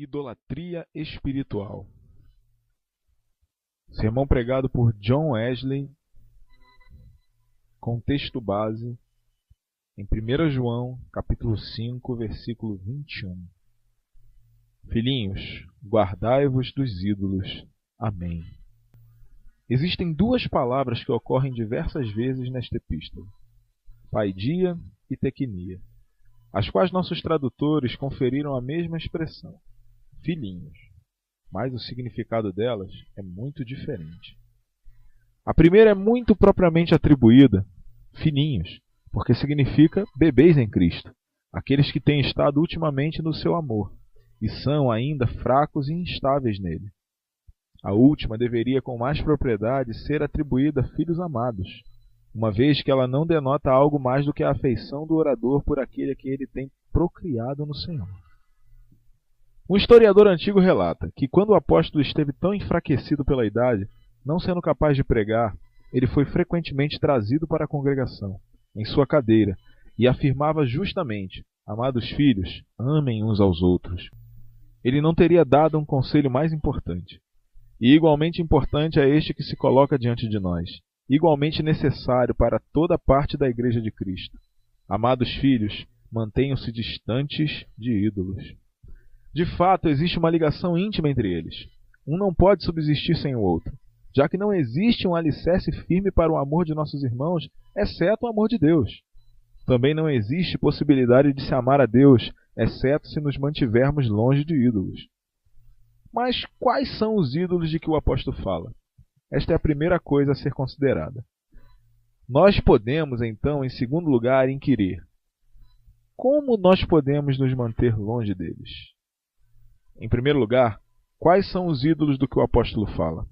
Idolatria espiritual. Sermão pregado por John Wesley, com texto base em 1 João, capítulo 5, versículo 21. Filhinhos, guardai-vos dos ídolos. Amém. Existem duas palavras que ocorrem diversas vezes nesta epístola: paidia e tequinia, as quais nossos tradutores conferiram a mesma expressão, filhinhos, mas o significado delas é muito diferente. A primeira é muito propriamente atribuída, filhinhos, porque significa bebês em Cristo, aqueles que têm estado ultimamente no seu amor e são ainda fracos e instáveis nele. A última deveria com mais propriedade ser atribuída a filhos amados, uma vez que ela não denota algo mais do que a afeição do orador por aquele a quem ele tem procriado no Senhor. Um historiador antigo relata que quando o apóstolo esteve tão enfraquecido pela idade, não sendo capaz de pregar, ele foi frequentemente trazido para a congregação, em sua cadeira, e afirmava justamente: amados filhos, amem uns aos outros. Ele não teria dado um conselho mais importante. E igualmente importante é este que se coloca diante de nós, igualmente necessário para toda parte da Igreja de Cristo. Amados filhos, mantenham-se distantes de ídolos. De fato, existe uma ligação íntima entre eles. Um não pode subsistir sem o outro, já que não existe um alicerce firme para o amor de nossos irmãos, exceto o amor de Deus. Também não existe possibilidade de se amar a Deus, exceto se nos mantivermos longe de ídolos. Mas quais são os ídolos de que o apóstolo fala? Esta é a primeira coisa a ser considerada. Nós podemos, então, em segundo lugar, inquirir: como nós podemos nos manter longe deles? Em primeiro lugar, quais são os ídolos do que o apóstolo fala?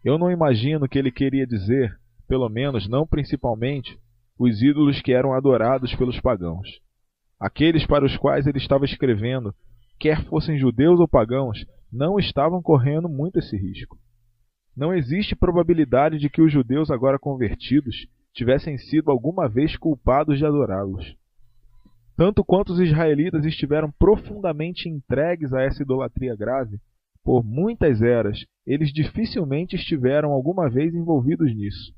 Eu não imagino que ele queria dizer, pelo menos não principalmente, os ídolos que eram adorados pelos pagãos. Aqueles para os quais ele estava escrevendo, quer fossem judeus ou pagãos, não estavam correndo muito esse risco. Não existe probabilidade de que os judeus agora convertidos tivessem sido alguma vez culpados de adorá-los. Tanto quanto os israelitas estiveram profundamente entregues a essa idolatria grave, por muitas eras, eles dificilmente estiveram alguma vez envolvidos nisso,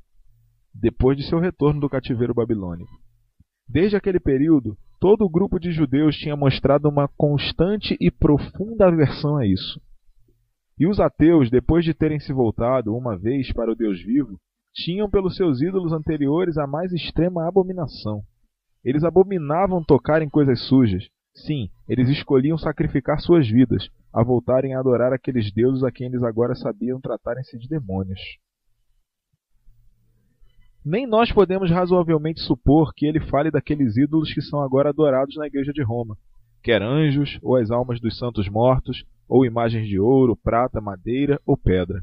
depois de seu retorno do cativeiro babilônico. Desde aquele período, todo o grupo de judeus tinha mostrado uma constante e profunda aversão a isso. E os ateus, depois de terem se voltado uma vez para o Deus vivo, tinham pelos seus ídolos anteriores a mais extrema abominação. Eles abominavam tocar em coisas sujas. Sim, eles escolhiam sacrificar suas vidas, a voltarem a adorar aqueles deuses a quem eles agora sabiam tratarem-se de demônios. Nem nós podemos razoavelmente supor que ele fale daqueles ídolos que são agora adorados na igreja de Roma, quer anjos, ou as almas dos santos mortos, ou imagens de ouro, prata, madeira ou pedra.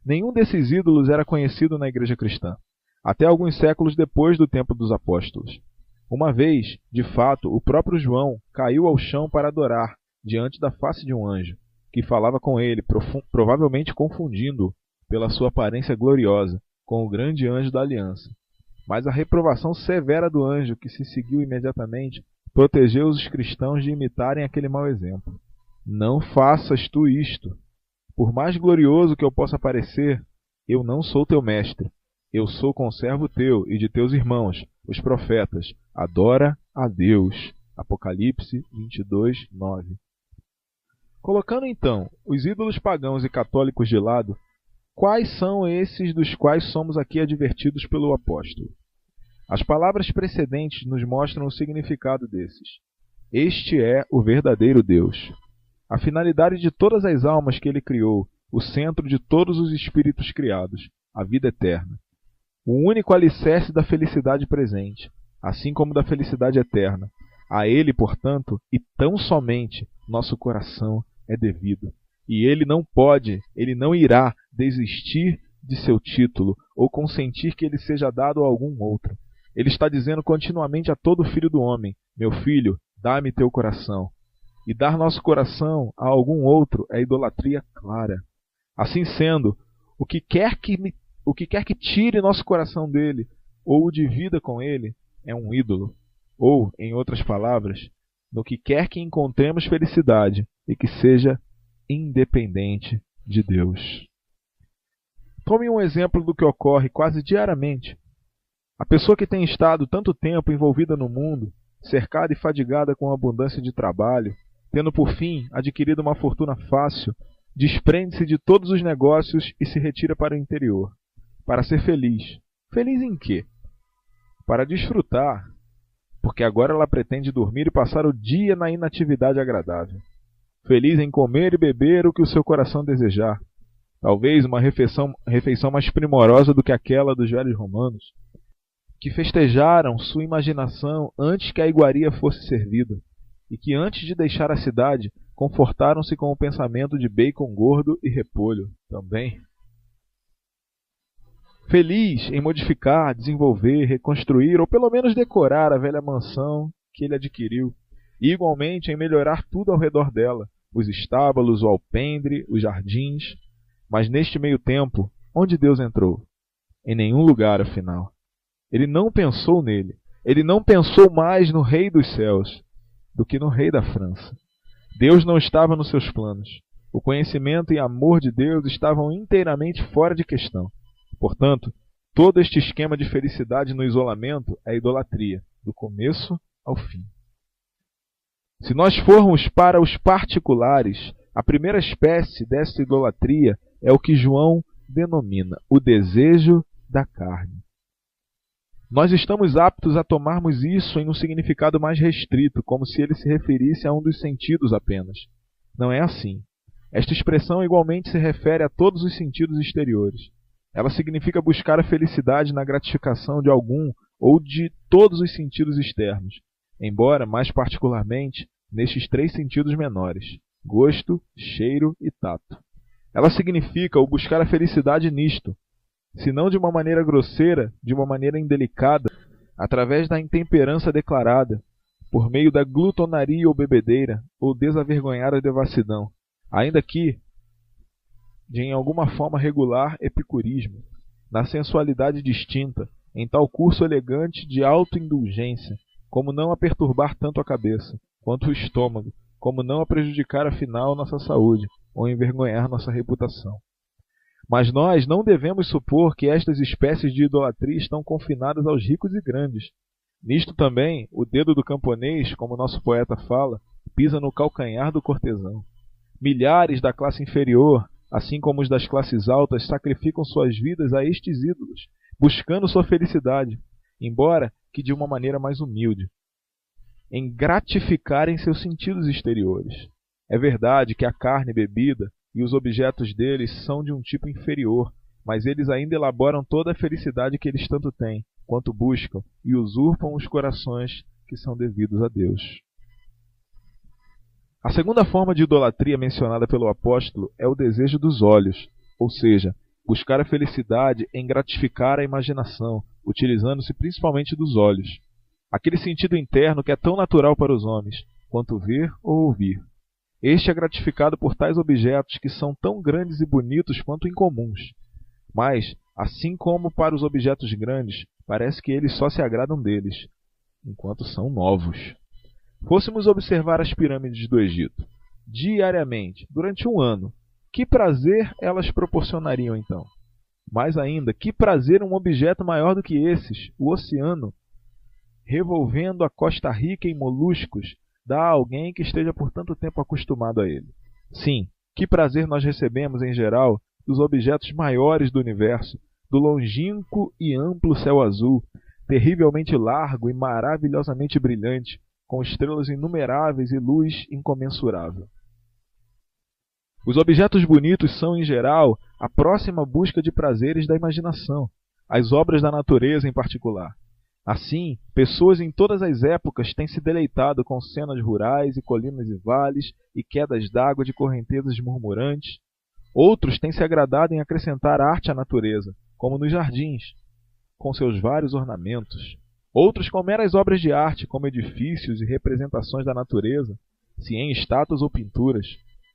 Nenhum desses ídolos era conhecido na igreja cristã, até alguns séculos depois do tempo dos apóstolos. Uma vez, de fato, o próprio João caiu ao chão para adorar, diante da face de um anjo, que falava com ele, provavelmente confundindo-o pela sua aparência gloriosa com o grande anjo da aliança. Mas a reprovação severa do anjo, que se seguiu imediatamente, protegeu os cristãos de imitarem aquele mau exemplo. Não faças tu isto. Por mais glorioso que eu possa parecer, eu não sou teu mestre. Eu sou conservo teu e de teus irmãos, os profetas. Adora a Deus. Apocalipse 22, 9. Colocando então os ídolos pagãos e católicos de lado, quais são esses dos quais somos aqui advertidos pelo apóstolo? As palavras precedentes nos mostram o significado desses. Este é o verdadeiro Deus. A finalidade de todas as almas que ele criou, o centro de todos os espíritos criados, a vida eterna. O único alicerce da felicidade presente, assim como da felicidade eterna. A ele, portanto, e tão somente, nosso coração é devido. E ele não irá desistir de seu título ou consentir que ele seja dado a algum outro. Ele está dizendo continuamente a todo filho do homem: meu filho, dá-me teu coração. E dar nosso coração a algum outro é idolatria clara. Assim sendo, o que quer que tire nosso coração dele ou o divida com ele é um ídolo. Ou, em outras palavras, no que quer que encontremos felicidade e que seja independente de Deus. Tome um exemplo do que ocorre quase diariamente. A pessoa que tem estado tanto tempo envolvida no mundo, cercada e fadigada com a abundância de trabalho, tendo por fim adquirido uma fortuna fácil, desprende-se de todos os negócios e se retira para o interior, para ser feliz. Feliz em quê? Para desfrutar, porque agora ela pretende dormir e passar o dia na inatividade agradável. Feliz em comer e beber o que o seu coração desejar. Talvez uma refeição mais primorosa do que aquela dos velhos romanos, que festejaram sua imaginação antes que a iguaria fosse servida, e que antes de deixar a cidade, confortaram-se com o pensamento de bacon gordo e repolho também. Feliz em modificar, desenvolver, reconstruir ou pelo menos decorar a velha mansão que ele adquiriu, e igualmente em melhorar tudo ao redor dela, os estábulos, o alpendre, os jardins. Mas neste meio tempo, onde Deus entrou? Em nenhum lugar, afinal. Ele não pensou nele. Ele não pensou mais no Rei dos Céus do que no Rei da França. Deus não estava nos seus planos. O conhecimento e amor de Deus estavam inteiramente fora de questão. Portanto, todo este esquema de felicidade no isolamento é idolatria, do começo ao fim. Se nós formos para os particulares, a primeira espécie desta idolatria é o que João denomina o desejo da carne. Nós estamos aptos a tomarmos isso em um significado mais restrito, como se ele se referisse a um dos sentidos apenas. Não é assim. Esta expressão igualmente se refere a todos os sentidos exteriores. Ela significa buscar a felicidade na gratificação de algum ou de todos os sentidos externos, embora, mais particularmente, nestes 3 sentidos menores: gosto, cheiro e tato. Ela significa o buscar a felicidade nisto, se não de uma maneira grosseira, de uma maneira indelicada, através da intemperança declarada, por meio da glutonaria ou bebedeira, ou desavergonhada devassidão, ainda que de em alguma forma regular epicurismo, na sensualidade distinta, em tal curso elegante de autoindulgência, como não a perturbar tanto a cabeça, quanto o estômago, como não a prejudicar afinal nossa saúde, ou envergonhar nossa reputação. Mas nós não devemos supor que estas espécies de idolatria estão confinadas aos ricos e grandes. Nisto também, o dedo do camponês, como nosso poeta fala, pisa no calcanhar do cortesão. Milhares da classe inferior, assim como os das classes altas, sacrificam suas vidas a estes ídolos, buscando sua felicidade, embora que de uma maneira mais humilde, em gratificarem seus sentidos exteriores. É verdade que a carne e bebida e os objetos deles são de um tipo inferior, mas eles ainda elaboram toda a felicidade que eles tanto têm, quanto buscam, e usurpam os corações que são devidos a Deus. A segunda forma de idolatria mencionada pelo apóstolo é o desejo dos olhos, ou seja, buscar a felicidade em gratificar a imaginação, utilizando-se principalmente dos olhos. Aquele sentido interno que é tão natural para os homens, quanto ver ou ouvir. Este é gratificado por tais objetos que são tão grandes e bonitos quanto incomuns. Mas, assim como para os objetos grandes, parece que eles só se agradam deles, enquanto são novos. Fôssemos observar as pirâmides do Egito, diariamente, durante um ano, que prazer elas proporcionariam então? Mais ainda, que prazer um objeto maior do que esses, o oceano, revolvendo a costa rica em moluscos, dá a alguém que esteja por tanto tempo acostumado a ele. Sim, que prazer nós recebemos, em geral, dos objetos maiores do universo, do longínquo e amplo céu azul, terrivelmente largo e maravilhosamente brilhante, com estrelas inumeráveis e luz incomensurável. Os objetos bonitos são, em geral, a próxima busca de prazeres da imaginação, as obras da natureza em particular. Assim, pessoas em todas as épocas têm se deleitado com cenas rurais e colinas e vales e quedas d'água de correntezas murmurantes. Outros têm se agradado em acrescentar arte à natureza, como nos jardins, com seus vários ornamentos. Outros com meras obras de arte, como edifícios e representações da natureza, se em estátuas ou pinturas.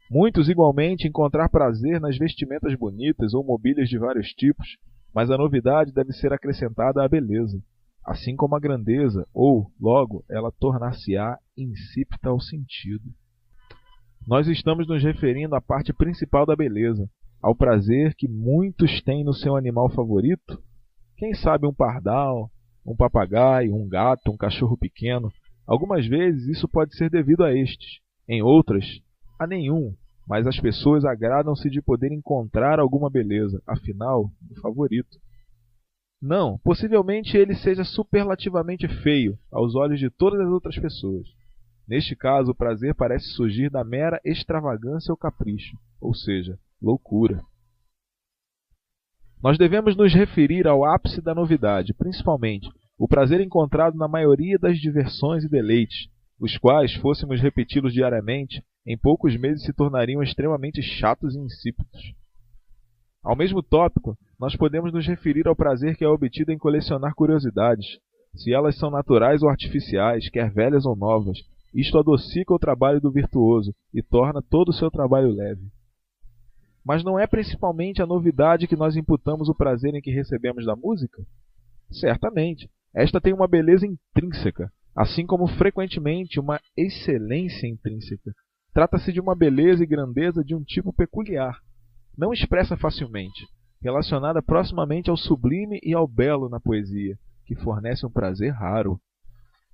Muitos, igualmente, encontrar prazer nas vestimentas bonitas ou mobílias de vários tipos, mas a novidade deve ser acrescentada à beleza, assim como a grandeza, ou, logo, ela tornar-se-á insípida ao sentido. Nós estamos nos referindo à parte principal da beleza, ao prazer que muitos têm no seu animal favorito. Quem sabe um pardal, um papagaio, um gato, um cachorro pequeno. Algumas vezes isso pode ser devido a estes, em outras, a nenhum, mas as pessoas agradam-se de poder encontrar alguma beleza, afinal, o favorito. Não, possivelmente ele seja superlativamente feio aos olhos de todas as outras pessoas. Neste caso, o prazer parece surgir da mera extravagância ou capricho, ou seja, loucura. Nós devemos nos referir ao ápice da novidade, principalmente o prazer encontrado na maioria das diversões e deleites, os quais, fôssemos repeti-los diariamente, em poucos meses se tornariam extremamente chatos e insípidos. Ao mesmo tópico, nós podemos nos referir ao prazer que é obtido em colecionar curiosidades, se elas são naturais ou artificiais, quer velhas ou novas. Isto adocica o trabalho do virtuoso e torna todo o seu trabalho leve. Mas não é principalmente a novidade que nós imputamos o prazer em que recebemos da música? Certamente, esta tem uma beleza intrínseca, assim como frequentemente uma excelência intrínseca. Trata-se de uma beleza e grandeza de um tipo peculiar, não expressa facilmente, relacionada proximamente ao sublime e ao belo na poesia, que fornece um prazer raro.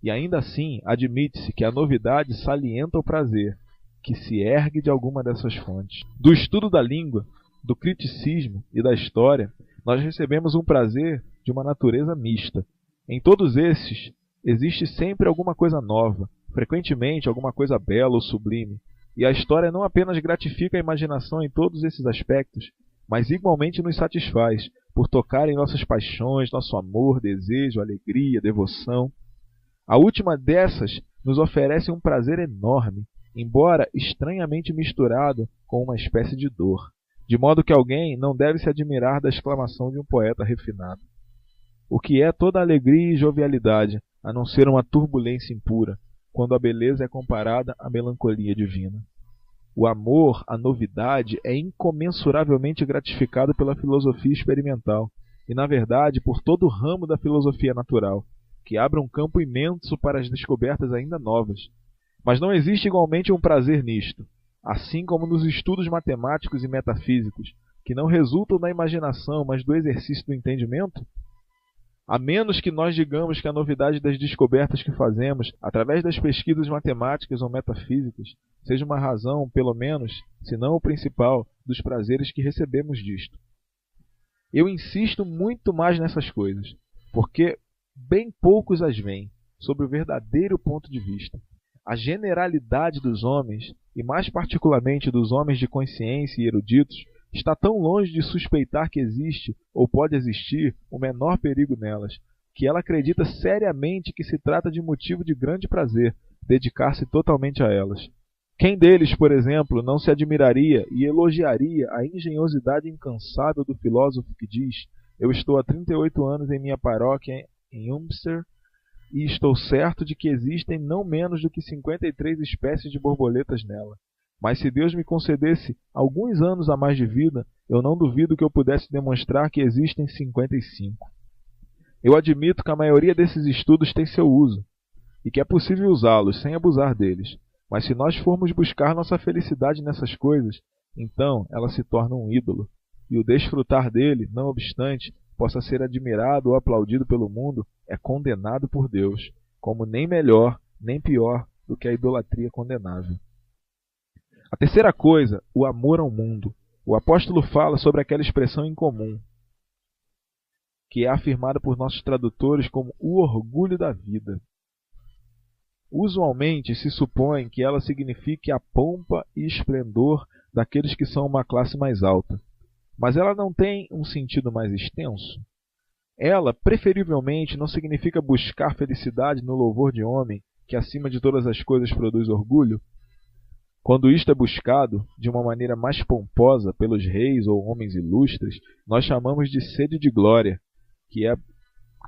E ainda assim, admite-se que a novidade salienta o prazer, que se ergue de alguma dessas fontes. Do estudo da língua, do criticismo e da história, nós recebemos um prazer de uma natureza mista. Em todos esses, existe sempre alguma coisa nova, frequentemente alguma coisa bela ou sublime, e a história não apenas gratifica a imaginação em todos esses aspectos, mas igualmente nos satisfaz, por tocar em nossas paixões, nosso amor, desejo, alegria, devoção. A última dessas nos oferece um prazer enorme, embora estranhamente misturado com uma espécie de dor, de modo que alguém não deve se admirar da exclamação de um poeta refinado. O que é toda alegria e jovialidade, a não ser uma turbulência impura, quando a beleza é comparada à melancolia divina? O amor, a novidade, é incomensuravelmente gratificado pela filosofia experimental, e na verdade por todo o ramo da filosofia natural, que abre um campo imenso para as descobertas ainda novas. Mas não existe igualmente um prazer nisto, assim como nos estudos matemáticos e metafísicos, que não resultam da imaginação, mas do exercício do entendimento? A menos que nós digamos que a novidade das descobertas que fazemos, através das pesquisas matemáticas ou metafísicas, seja uma razão, pelo menos, se não o principal, dos prazeres que recebemos disto. Eu insisto muito mais nessas coisas, porque bem poucos as veem, sob o verdadeiro ponto de vista. A generalidade dos homens, e mais particularmente dos homens de consciência e eruditos, está tão longe de suspeitar que existe, ou pode existir, o menor perigo nelas, que ela acredita seriamente que se trata de motivo de grande prazer dedicar-se totalmente a elas. Quem deles, por exemplo, não se admiraria e elogiaria a engenhosidade incansável do filósofo que diz: eu estou há 38 anos em minha paróquia em Ulster e estou certo de que existem não menos do que 53 espécies de borboletas nela. Mas se Deus me concedesse alguns anos a mais de vida, eu não duvido que eu pudesse demonstrar que existem 55. Eu admito que a maioria desses estudos tem seu uso, e que é possível usá-los sem abusar deles. Mas se nós formos buscar nossa felicidade nessas coisas, então ela se torna um ídolo, e o desfrutar dele, não obstante possa ser admirado ou aplaudido pelo mundo, é condenado por Deus, como nem melhor nem pior do que a idolatria condenável. A terceira coisa, o amor ao mundo. O apóstolo fala sobre aquela expressão incomum, que é afirmada por nossos tradutores como o orgulho da vida. Usualmente se supõe que ela signifique a pompa e esplendor daqueles que são uma classe mais alta. Mas ela não tem um sentido mais extenso? Ela, preferivelmente, não significa buscar felicidade no louvor de homem, que acima de todas as coisas produz orgulho? Quando isto é buscado, de uma maneira mais pomposa, pelos reis ou homens ilustres, nós chamamos de sede de glória, que é,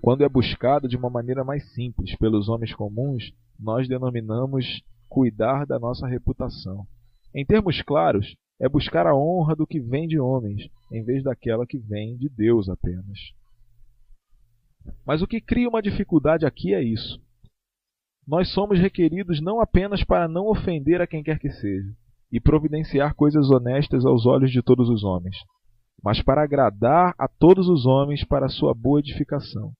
quando é buscado de uma maneira mais simples, pelos homens comuns, nós denominamos cuidar da nossa reputação. Em termos claros, é buscar a honra do que vem de homens, em vez daquela que vem de Deus apenas. Mas o que cria uma dificuldade aqui é isso. Nós somos requeridos não apenas para não ofender a quem quer que seja, e providenciar coisas honestas aos olhos de todos os homens, mas para agradar a todos os homens para a sua boa edificação.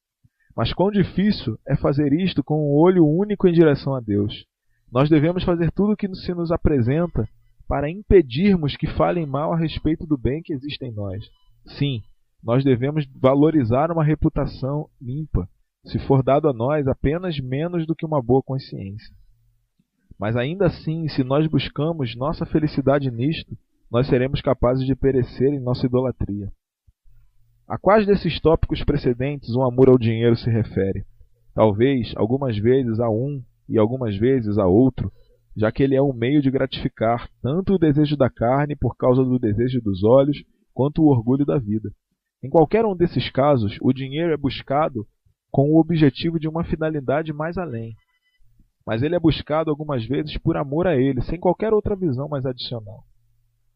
Mas quão difícil é fazer isto com um olho único em direção a Deus. Nós devemos fazer tudo o que se nos apresenta para impedirmos que falem mal a respeito do bem que existe em nós. Sim, nós devemos valorizar uma reputação limpa, se for dado a nós apenas menos do que uma boa consciência. Mas ainda assim, se nós buscamos nossa felicidade nisto, nós seremos capazes de perecer em nossa idolatria. A quais desses tópicos precedentes o amor ao dinheiro se refere? Talvez, algumas vezes a um e algumas vezes a outro, já que ele é um meio de gratificar tanto o desejo da carne por causa do desejo dos olhos, quanto o orgulho da vida. Em qualquer um desses casos, o dinheiro é buscado com o objetivo de uma finalidade mais além. Mas ele é buscado algumas vezes por amor a ele, sem qualquer outra visão mais adicional.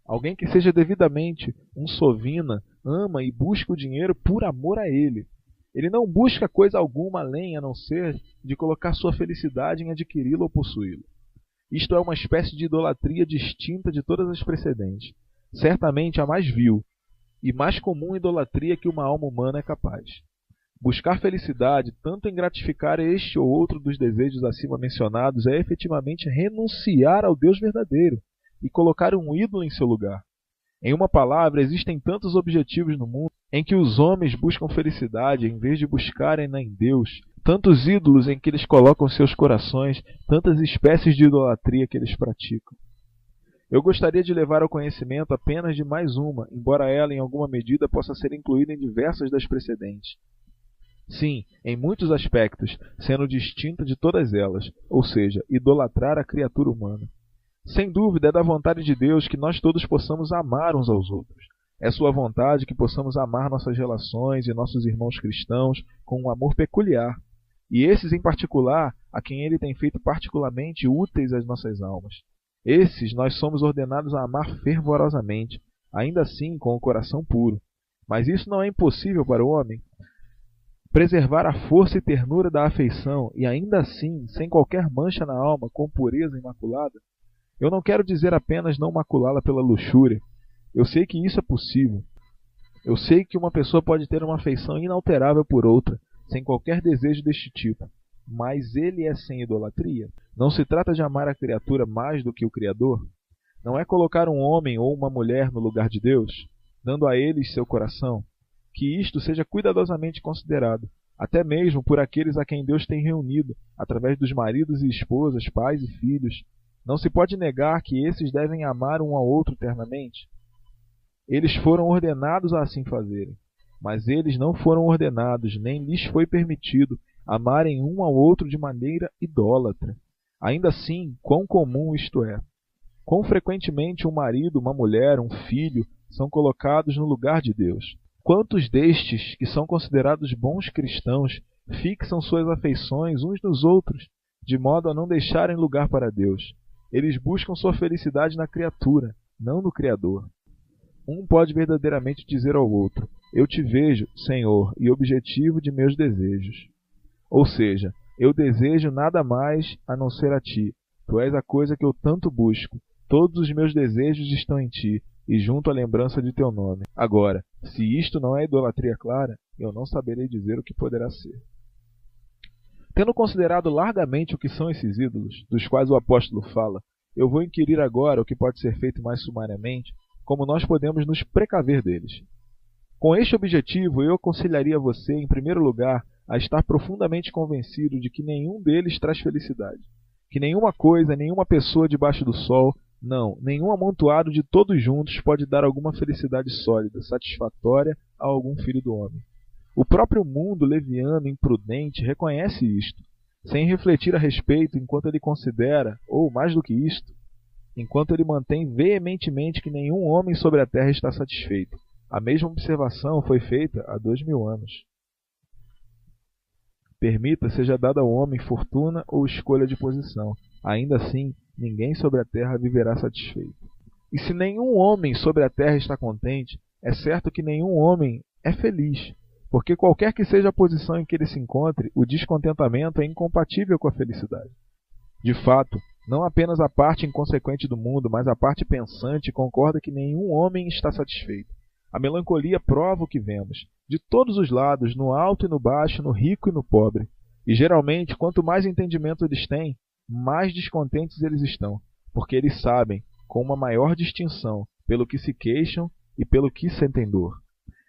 Alguém que seja devidamente um sovina ama e busca o dinheiro por amor a ele. Ele não busca coisa alguma além a não ser de colocar sua felicidade em adquiri-lo ou possuí-lo. Isto é uma espécie de idolatria distinta de todas as precedentes. Certamente a mais vil e mais comum idolatria que uma alma humana é capaz. Buscar felicidade tanto em gratificar este ou outro dos desejos acima mencionados é efetivamente renunciar ao Deus verdadeiro e colocar um ídolo em seu lugar. Em uma palavra, existem tantos objetivos no mundo em que os homens buscam felicidade em vez de buscarem-na em Deus, tantos ídolos em que eles colocam seus corações, tantas espécies de idolatria que eles praticam. Eu gostaria de levar ao conhecimento apenas de mais uma, embora ela, em alguma medida, possa ser incluída em diversas das precedentes. Sim, em muitos aspectos, sendo distinta de todas elas, ou seja, idolatrar a criatura humana. Sem dúvida, é da vontade de Deus que nós todos possamos amar uns aos outros. É sua vontade que possamos amar nossas relações e nossos irmãos cristãos com um amor peculiar, e esses em particular, a quem Ele tem feito particularmente úteis às nossas almas. Esses nós somos ordenados a amar fervorosamente, ainda assim com o coração puro. Mas isso não é impossível para o homem. Preservar a força e ternura da afeição, e ainda assim, sem qualquer mancha na alma, com pureza imaculada, eu não quero dizer apenas não maculá-la pela luxúria. Eu sei que isso é possível. Eu sei que uma pessoa pode ter uma afeição inalterável por outra, sem qualquer desejo deste tipo. Mas ele é sem idolatria? Não se trata de amar a criatura mais do que o Criador? Não é colocar um homem ou uma mulher no lugar de Deus, dando a eles seu coração? Que isto seja cuidadosamente considerado, até mesmo por aqueles a quem Deus tem reunido, através dos maridos e esposas, pais e filhos. Não se pode negar que esses devem amar um ao outro eternamente. Eles foram ordenados a assim fazerem, mas eles não foram ordenados, nem lhes foi permitido amarem um ao outro de maneira idólatra. Ainda assim, quão comum isto é! Quão frequentemente um marido, uma mulher, um filho são colocados no lugar de Deus. Quantos destes, que são considerados bons cristãos, fixam suas afeições uns nos outros, de modo a não deixarem lugar para Deus. Eles buscam sua felicidade na criatura, não no Criador. Um pode verdadeiramente dizer ao outro: eu te vejo, Senhor, e objetivo de meus desejos. Ou seja, eu desejo nada mais a não ser a ti. Tu és a coisa que eu tanto busco. Todos os meus desejos estão em ti, e junto à lembrança de teu nome. Agora, se isto não é idolatria clara, eu não saberei dizer o que poderá ser. Tendo considerado largamente o que são esses ídolos, dos quais o apóstolo fala, eu vou inquirir agora o que pode ser feito mais sumariamente, como nós podemos nos precaver deles. Com este objetivo, eu aconselharia você, em primeiro lugar, a estar profundamente convencido de que nenhum deles traz felicidade, que nenhuma coisa, nenhuma pessoa debaixo do sol, não, nenhum amontoado de todos juntos pode dar alguma felicidade sólida, satisfatória a algum filho do homem. O próprio mundo leviano, imprudente, reconhece isto, sem refletir a respeito enquanto ele considera, ou mais do que isto, enquanto ele mantém veementemente que nenhum homem sobre a terra está satisfeito. A mesma observação foi feita há 2000 anos. Permita seja dada ao homem fortuna ou escolha de posição. Ainda assim, ninguém sobre a terra viverá satisfeito. E se nenhum homem sobre a terra está contente, é certo que nenhum homem é feliz, porque qualquer que seja a posição em que ele se encontre, o descontentamento é incompatível com a felicidade. De fato, Não apenas a parte inconsequente do mundo, mas a parte pensante concorda que nenhum homem está satisfeito. A melancolia prova o que vemos, de todos os lados, no alto e no baixo, no rico e no pobre. E geralmente, quanto mais entendimento eles têm, mais descontentes eles estão, porque eles sabem, com uma maior distinção, pelo que se queixam e pelo que sentem dor.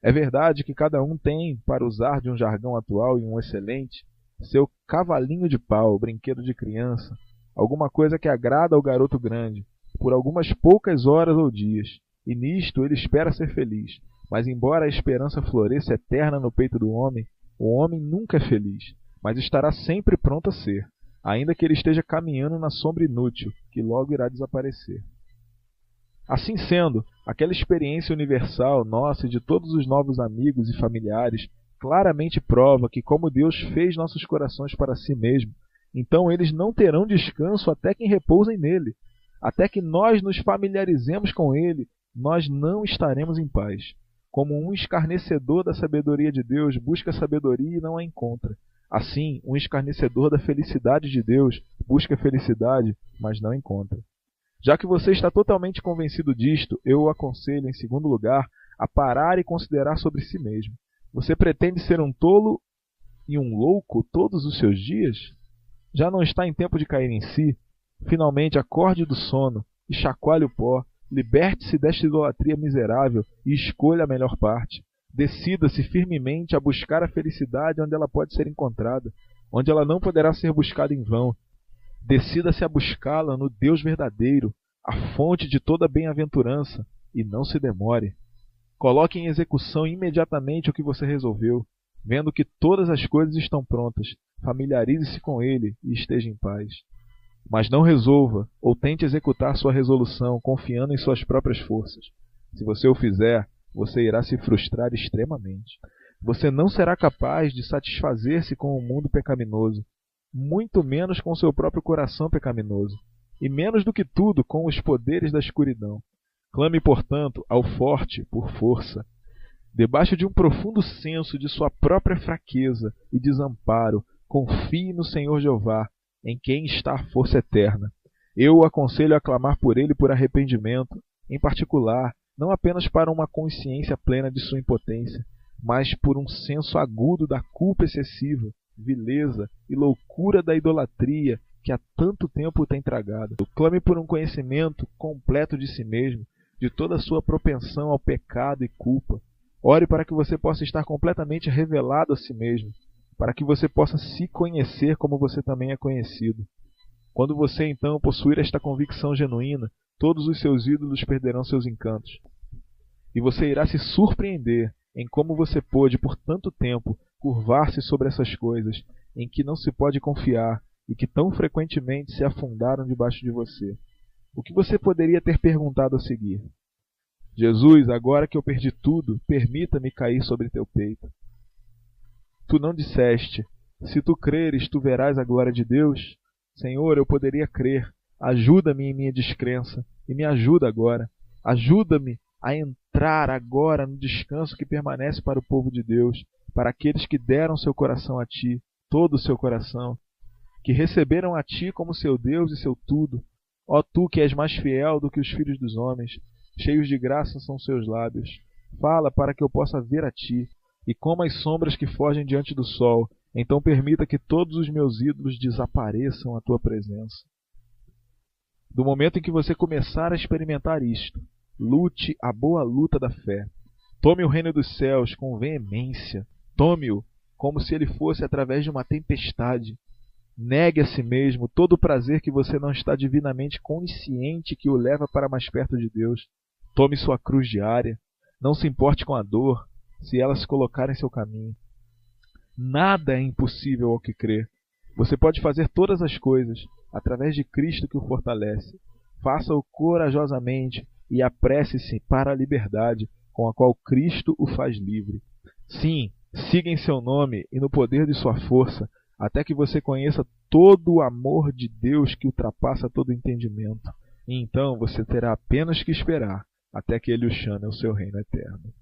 É verdade que cada um tem, para usar de um jargão atual e um excelente, seu cavalinho de pau, brinquedo de criança, alguma coisa que agrada ao garoto grande, por algumas poucas horas ou dias, e nisto ele espera ser feliz. Mas embora a esperança floresça eterna no peito do homem, o homem nunca é feliz, mas estará sempre pronto a ser, ainda que ele esteja caminhando na sombra inútil, que logo irá desaparecer. Assim sendo, aquela experiência universal nossa e de todos os novos amigos e familiares claramente prova que, como Deus fez nossos corações para si mesmo, então eles não terão descanso até que repousem nele. Até que nós nos familiarizemos com ele, nós não estaremos em paz. Como um escarnecedor da sabedoria de Deus busca sabedoria e não a encontra, assim, um escarnecedor da felicidade de Deus busca felicidade, mas não encontra. Já que você está totalmente convencido disto, eu o aconselho, em segundo lugar, a parar e considerar sobre si mesmo. Você pretende ser um tolo e um louco todos os seus dias? Já não está em tempo de cair em si? Finalmente, acorde do sono e chacoalhe o pó, liberte-se desta idolatria miserável e escolha a melhor parte. Decida-se firmemente a buscar a felicidade onde ela pode ser encontrada, onde ela não poderá ser buscada em vão. Decida-se a buscá-la no Deus verdadeiro, a fonte de toda bem-aventurança, e não se demore. Coloque em execução imediatamente o que você resolveu, vendo que todas as coisas estão prontas. Familiarize-se com ele e esteja em paz. Mas não resolva ou tente executar sua resolução confiando em suas próprias forças. Se você o fizer, você irá se frustrar extremamente. Você não será capaz de satisfazer-se com o mundo pecaminoso, muito menos com seu próprio coração pecaminoso, e menos do que tudo com os poderes da escuridão. Clame, portanto, ao forte por força. Debaixo de um profundo senso de sua própria fraqueza e desamparo, confie no Senhor Jeová, em quem está a força eterna. Eu o aconselho a clamar por ele por arrependimento, em particular, não apenas para uma consciência plena de sua impotência, mas por um senso agudo da culpa excessiva, vileza e loucura da idolatria que há tanto tempo o tem tragado. Clame por um conhecimento completo de si mesmo, de toda a sua propensão ao pecado e culpa. Ore para que você possa estar completamente revelado a si mesmo, para que você possa se conhecer como você também é conhecido. Quando você então possuir esta convicção genuína, todos os seus ídolos perderão seus encantos. E você irá se surpreender em como você pôde, por tanto tempo, curvar-se sobre essas coisas em que não se pode confiar e que tão frequentemente se afundaram debaixo de você. O que você poderia ter perguntado a seguir? Jesus, agora que eu perdi tudo, permita-me cair sobre teu peito. Tu não disseste, se tu creres, tu verás a glória de Deus? Senhor, eu poderia crer. Ajuda-me em minha descrença e me ajuda agora. Ajuda-me a entrar agora no descanso que permanece para o povo de Deus, para aqueles que deram seu coração a Ti, todo o seu coração, que receberam a Ti como seu Deus e seu tudo. Ó Tu que és mais fiel do que os filhos dos homens, cheios de graça são seus lábios. Fala para que eu possa ver a Ti, e como as sombras que fogem diante do sol, então permita que todos os meus ídolos desapareçam à Tua presença. Do momento em que você começar a experimentar isto, lute a boa luta da fé. Tome o reino dos céus com veemência. Tome-o como se ele fosse através de uma tempestade. Negue a si mesmo todo o prazer que você não está divinamente consciente que o leva para mais perto de Deus. Tome sua cruz diária. Não se importe com a dor, se ela se colocar em seu caminho. Nada é impossível ao que crê. Você pode fazer todas as coisas através de Cristo que o fortalece. Faça-o corajosamente e apresse-se para a liberdade com a qual Cristo o faz livre. Sim, siga em seu nome e no poder de sua força, até que você conheça todo o amor de Deus que ultrapassa todo entendimento. E então você terá apenas que esperar até que Ele o chame ao seu reino eterno.